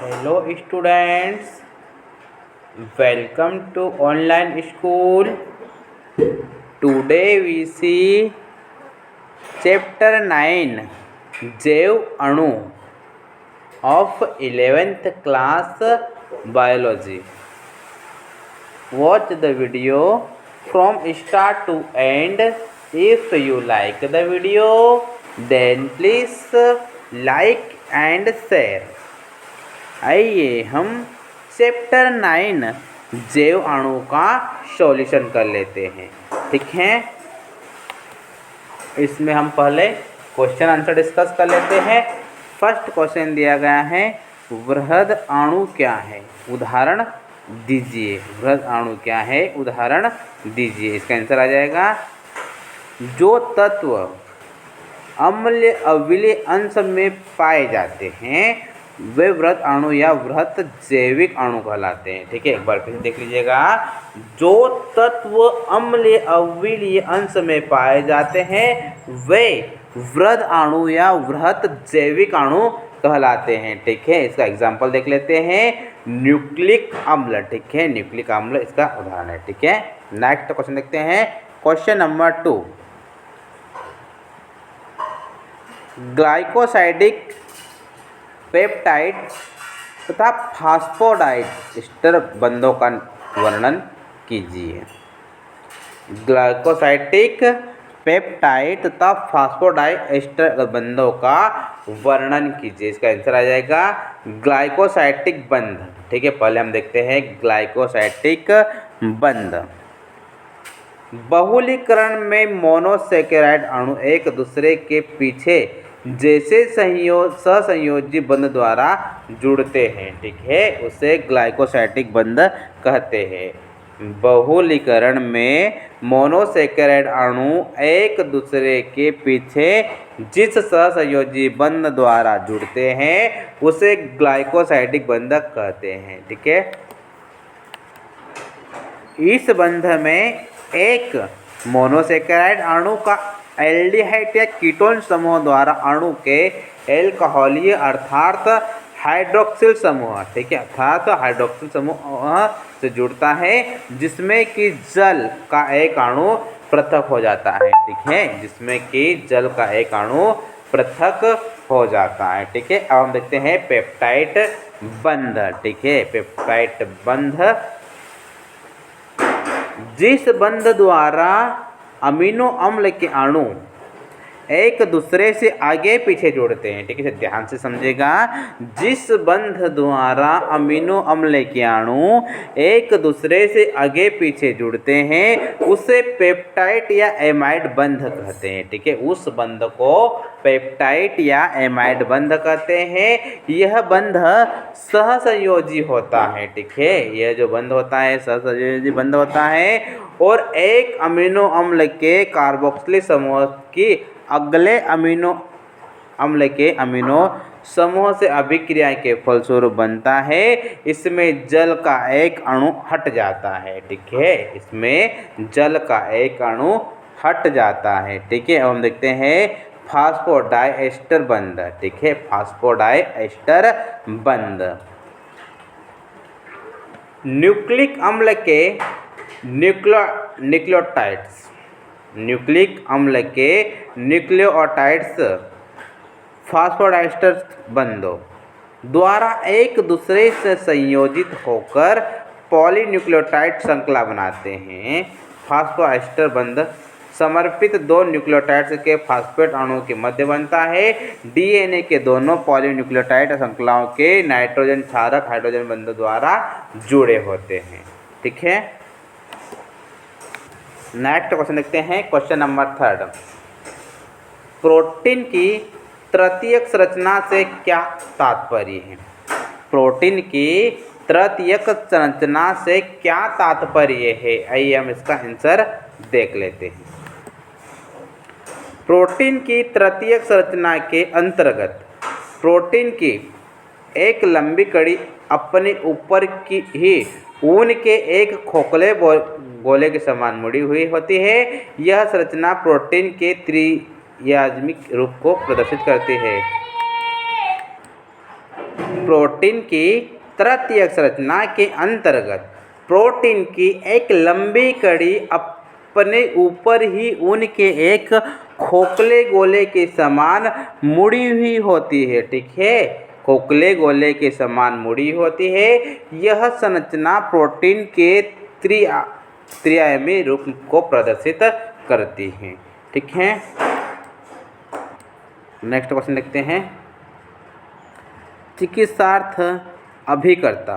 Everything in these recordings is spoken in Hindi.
Hello students, welcome to online school. Today we see chapter 9 जैव अणु of 11th class biology. Watch the video from start to end. If you like the video, then please like and share. आइए हम चैप्टर 9 जैव अणु का सॉल्यूशन कर लेते हैं। ठीक है, इसमें हम पहले क्वेश्चन आंसर डिस्कस कर लेते हैं। फर्स्ट क्वेश्चन दिया गया है, वृहद अणु क्या है, उदाहरण दीजिए। वृहद अणु क्या है, उदाहरण दीजिए। इसका आंसर आ जाएगा, जो तत्व अम्लीय अम्लीय अंश में पाए जाते हैं वे वृहद अणु या वृहद जैविक अणु कहलाते हैं। ठीक है, एक बार फिर देख लीजिएगा, जो तत्व अम्लीय अम्लीय अंश में पाए जाते हैं वे वृहद अणु या वृहद जैविक अणु कहलाते हैं। ठीक है, इसका एग्जाम्पल देख लेते हैं, न्यूक्लिक अम्ल। ठीक है, न्यूक्लिक अम्ल इसका उदाहरण है। ठीक है, नेक्स्ट क्वेश्चन देखते हैं, क्वेश्चन नंबर 2। ग्लाइकोसाइडिक पेप्टाइड तथा फास्फोडाइड एस्टर बंधों का वर्णन कीजिए। ग्लाइकोसाइडिक पेप्टाइड तथा फास्फोडाइड एस्टर बंधों का वर्णन कीजिए। इसका आंसर आ जाएगा, ग्लाइकोसाइडिक बंध। ठीक है, पहले हम देखते हैं ग्लाइकोसाइडिक बंध। बहुलीकरण में मोनोसैकेराइड अणु एक दूसरे के पीछे जैसे सहसंयोजी बंध द्वारा जुड़ते हैं। ठीक है, उसे ग्लाइकोसाइडिक बंध कहते हैं। बहुलीकरण में मोनोसैकेराइड अणु एक दूसरे के पीछे जिस सहसंयोजी बंध द्वारा जुड़ते हैं उसे ग्लाइकोसाइडिक बंध कहते हैं। ठीक है, इस बंध में एक मोनोसैकेराइड अणु का एल्डिहाइड या कीटोन समूह द्वारा अणु के एल्कोहलीय अर्थात हाइड्रोक्सिल समूह, ठीक है, अर्थात हाइड्रोक्सिल समूह से जुड़ता है, जिसमें कि जल का एक अणु पृथक हो जाता है। ठीक है, जिसमें कि जल का एक अणु पृथक हो जाता है। ठीक है, अब हम देखते हैं पेप्टाइड बंध। ठीक है, पेप्टाइड बंध, जिस बंध द्वारा अमीनो अम्ल के अणु एक दूसरे से आगे पीछे जुड़ते हैं। ठीक है, ध्यान से समझेगा, जिस बंध द्वारा अमीनो अम्ल के अणु एक दूसरे से आगे पीछे जुड़ते हैं उसे पेप्टाइड या एमाइड बंध कहते हैं। ठीक है, उस बंध को पेप्टाइड या एमाइड बंध कहते हैं। यह बंध सहसंयोजी होता है। ठीक है, यह जो बंध होता है सहसंयोजी बंध होता है और एक अमीनो अम्ल के कार्बोक्सिलिक समूह की अगले अमीनो अम्ल के अमीनो समूह से अभिक्रिया के फलस्वरूप बनता है। इसमें जल का एक अणु हट जाता है। ठीक है, इसमें जल का एक अणु हट जाता है। ठीक है, अब हम देखते हैं फास्फोडाइएस्टर बंध। ठीक है, फास्फोडाइएस्टर बंध, न्यूक्लिक अम्ल के न्यूक्लियोटाइड्स, न्यूक्लिक अम्ल के न्यूक्लियोटाइड्स फास्फोडाइएस्टर बंधों द्वारा एक दूसरे से संयोजित होकर पॉलीन्यूक्लियोटाइड श्रृंखला बनाते हैं। फास्फोडाइएस्टर बंध समर्पित दो न्यूक्लियोटाइड्स के फास्फेट अणु के मध्य बनता है। डीएनए के दोनों पॉलीन्यूक्लियोटाइड श्रृंखलाओं के नाइट्रोजन क्षारक हाइड्रोजन बंध द्वारा जुड़े होते हैं। ठीक है, नेक्स्ट क्वेश्चन देखते हैं, क्वेश्चन नंबर 3। प्रोटीन की तृतीयक संरचना से क्या तात्पर्य है? प्रोटीन की तृतीयक संरचना से क्या तात्पर्य है? आइए हम इसका आंसर देख लेते हैं। प्रोटीन की तृतीयक संरचना के अंतर्गत प्रोटीन की एक लंबी कड़ी अपने ऊपर की ही ऊन के एक खोखले गोले के समान मुड़ी हुई होती है। यह संरचना प्रोटीन के त्रियात्मिक रूप को प्रदर्शित करती है। प्रोटीन की तृतीयक संरचना के अंतर्गत प्रोटीन की एक लंबी कड़ी अपने ऊपर ही उनके एक खोखले गोले के समान मुड़ी हुई होती है। ठीक है, खोखले गोले के समान मुड़ी होती है। यह संरचना प्रोटीन के त्रिआयामी रूप को प्रदर्शित करती है। ठीक है, नेक्स्ट क्वेश्चन देखते हैं। चिकित्सार्थ अभिकर्ता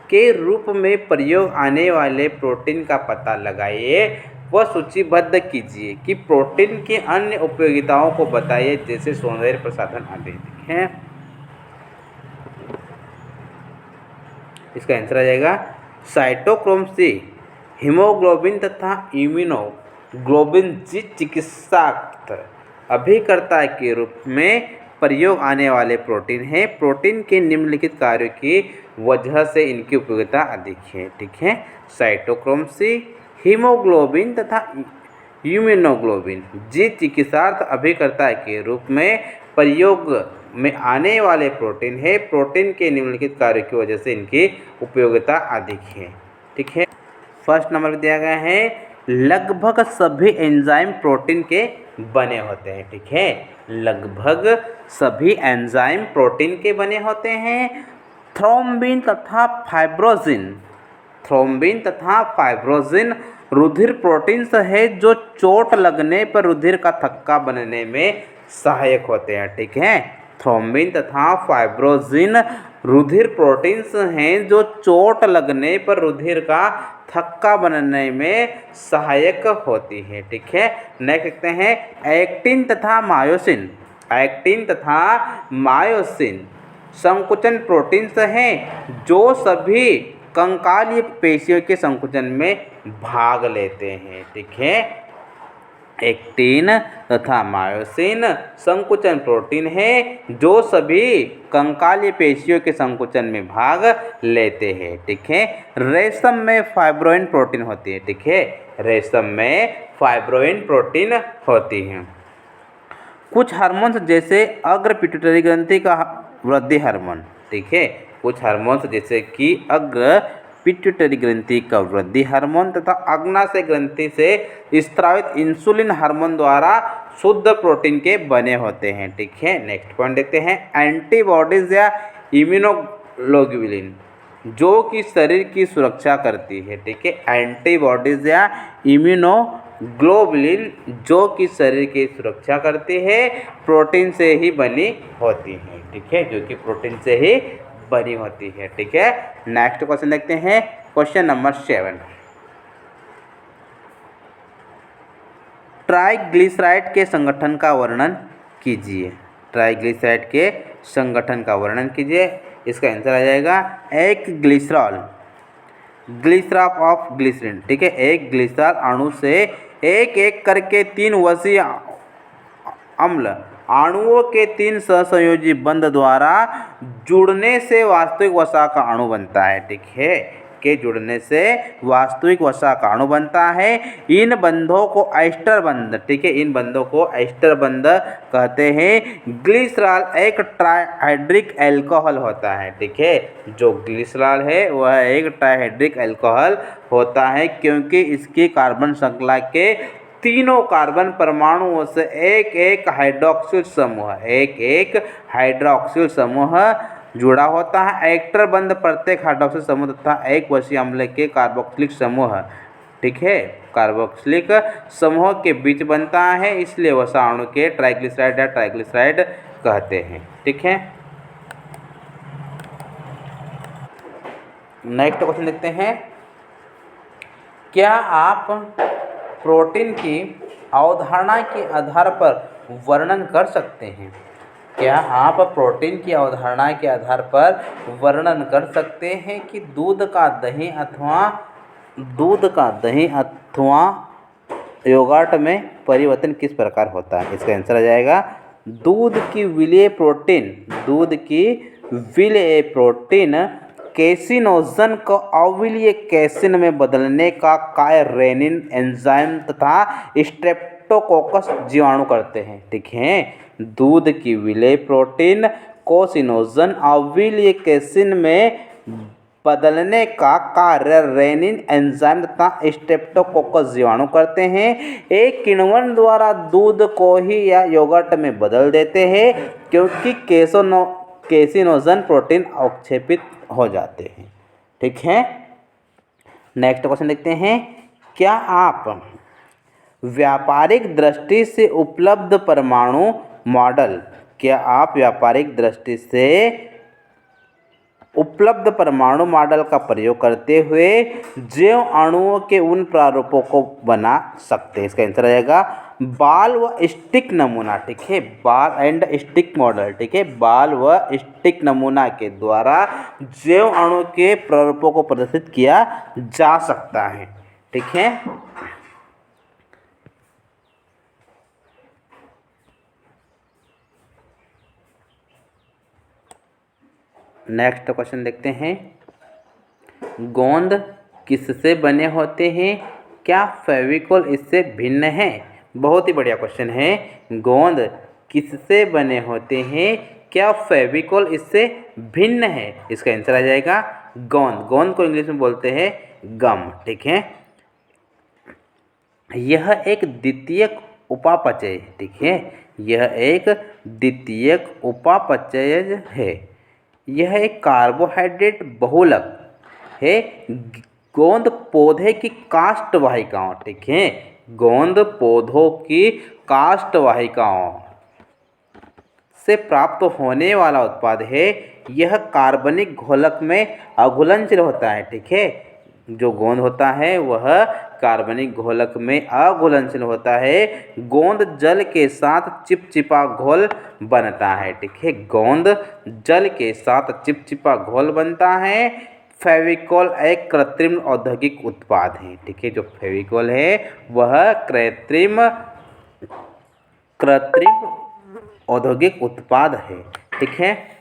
के रूप में प्रयोग आने वाले प्रोटीन का पता लगाइए व सूचीबद्ध कीजिए कि प्रोटीन की अन्य उपयोगिताओं को बताइए, जैसे सौंदर्य प्रसाधन आदि। ठीक है, इसका आंसर आ जाएगा साइटोक्रोम सी, हीमोग्लोबिन तथा इम्यूनोग्लोबिन जी चिकित्सार्थ अभिकर्ता के रूप में प्रयोग आने वाले प्रोटीन हैं। प्रोटीन के निम्नलिखित कार्यों की वजह से इनकी उपयोगिता अधिक है। ठीक है, साइटोक्रोम सी, हीमोग्लोबिन तथा इम्यूनोग्लोबिन जी चिकित्सार्थ अभिकर्ता के रूप में प्रयोग में आने वाले प्रोटीन है। प्रोटीन के निम्नलिखित कार्यों की वजह से इनकी उपयोगिता अधिक है। ठीक है, फर्स्ट नंबर पर दिया गया है लगभग सभी एंजाइम प्रोटीन के बने होते हैं। ठीक है, लगभग सभी एंजाइम प्रोटीन के बने होते हैं। थ्रोम्बिन तथा फाइब्रोजिन रुधिर प्रोटीन्स है जो चोट लगने पर रुधिर का थक्का बनने में सहायक होते हैं। ठीक है, थ्रोम्बिन तथा फाइब्रोजिन रुधिर प्रोटीन्स हैं जो चोट लगने पर रुधिर का थक्का बनने में सहायक होती है। ठीक है, नेक्स्ट देखते हैं एक्टिन तथा मायोसिन संकुचन प्रोटीन्स हैं जो सभी कंकालीय पेशियों के संकुचन में भाग लेते हैं। ठीक है, एक्टिन तथा मायोसिन संकुचन प्रोटीन है जो सभी कंकालीय पेशियों के संकुचन में भाग लेते हैं। ठीक है, रेशम में फाइब्रोइन प्रोटीन होती है। ठीक है, रेशम में फाइब्रोइन प्रोटीन होती है। कुछ हार्मोन्स जैसे अग्र पिट्यूटरी ग्रंथि का वृद्धि हार्मोन। ठीक है, कुछ हार्मोन्स जैसे कि अग्र पिट्यूटरी ग्रंथि का वृद्धि हार्मोन तथा अग्नाशय ग्रंथि से स्रावित इंसुलिन हार्मोन द्वारा शुद्ध प्रोटीन के बने होते हैं। ठीक है, नेक्स्ट पॉइंट देखते हैं एंटीबॉडीज या इम्यूनोग्लोबुलिन जो कि शरीर की सुरक्षा करती है। ठीक है, एंटीबॉडीज या इम्यूनोग्लोबुलिन जो कि शरीर की सुरक्षा करती है प्रोटीन से ही बनी होती है। ठीक है, जो कि प्रोटीन से ही बनी होती है। ठीक है, नेक्स्ट क्वेश्चन देखते हैं, क्वेश्चन नंबर 7। ट्राइग्लिसराइड के संगठन का वर्णन कीजिए। ट्राइग्लिसराइड के संगठन का वर्णन कीजिए। इसका आंसर आ जाएगा एक ग्लिसरॉल ऑफ ग्लिसरीन। ठीक है, एक ग्लिसरॉल अणु से एक एक करके 3 वसीय अम्ल अणुओं के 3 सहसंयोजी बंध द्वारा जुड़ने से वास्तविक वसा का अणु बनता है। ठीक है, के जुड़ने से वास्तविक वसा का अणु बनता है। इन बंधों को एस्टर बंध, ठीक है, इन बंधों को एस्टर बंध कहते हैं। ग्लिसरॉल एक ट्राइहाइड्रिक अल्कोहल होता है। ठीक है, जो ग्लिसरॉल है वह एक ट्राइहाइड्रिक अल्कोहल होता है क्योंकि इसकी कार्बन श्रृंखला के तीनों कार्बन परमाणुओं से एक एक हाइड्रोक्सिल समूह जुड़ा होता है। एस्टर बंध प्रत्येक हाइड्रोक्सिल समूह तथा एक वसीय अम्ल के कार्बोक्सिलिक समूह, ठीक है, कार्बोक्सिलिक समूह के बीच बनता है, इसलिए वसा अणु के ट्राइग्लिसराइड या ट्राइग्लिसराइड कहते हैं। ठीक है, नेक्स्ट क्वेश्चन देखते हैं, क्या आप प्रोटीन की अवधारणा के आधार पर वर्णन कर सकते हैं? क्या आप प्रोटीन की अवधारणा के आधार पर वर्णन कर सकते हैं कि दूध का दही अथवा योगर्ट में परिवर्तन किस प्रकार होता है? इसका आंसर आ जाएगा दूध की विलेय प्रोटीन कैसिनोजन को अविलेय कैसिन में बदलने का कार्य रेनिन एंजाइम तथा स्ट्रेप्टोकोकस जीवाणु करते हैं। ठीक है, दूध की विलेय प्रोटीन कोसिनोजन अम्लीय केसिन में बदलने का कार्य रेनिन एंजाइम तथा स्ट्रेप्टोकोकस जीवाणु करते हैं। एक किण्वन द्वारा दूध को ही या योगर्ट में बदल देते हैं क्योंकि केसिनोजन प्रोटीन अवक्षेपित हो जाते हैं। ठीक है, नेक्स्ट क्वेश्चन देखते हैं। क्या आप व्यापारिक दृष्टि से उपलब्ध परमाणु मॉडल उपलब्ध परमाणु मॉडल का प्रयोग करते हुए जैव अणुओं के उन प्रारूपों को बना सकते हैं? इसका आंसर आ जाएगा बाल व स्टिक नमूना। ठीक है, बाल एंड स्टिक मॉडल। ठीक है, बाल व स्टिक नमूना के द्वारा जैव अणु के प्रारूपों को प्रदर्शित किया जा सकता है। ठीक है, नेक्स्ट क्वेश्चन देखते हैं। गोंद किससे बने होते हैं? क्या फेविकोल इससे भिन्न है? बहुत ही बढ़िया क्वेश्चन है। गोंद किससे बने होते हैं? क्या फेविकोल इससे भिन्न है? इसका आंसर आ जाएगा गोंद। गोंद को इंग्लिश में बोलते हैं गम। ठीक है, यह एक द्वितीयक उपापचय। ठीक है, यह एक द्वितीयक उपापचय है। यह एक कार्बोहाइड्रेट बहुलक है। गोंद पौधे की काष्ठ वाहिकाओं। ठीक है, गोंद पौधों की काष्ठ वाहिकाओं से प्राप्त होने वाला उत्पाद है। यह कार्बनिक घोलक में अघुलनशील होता है। ठीक है, जो गोंद होता है वह कार्बनिक घोलक में अघुलनशील होता है। गोंद जल के साथ चिपचिपा घोल बनता है। ठीक है, गोंद जल के साथ चिपचिपा घोल बनता है। फेविकोल एक कृत्रिम औद्योगिक उत्पाद है। ठीक है, जो फेविकोल है वह कृत्रिम औद्योगिक उत्पाद है। ठीक है।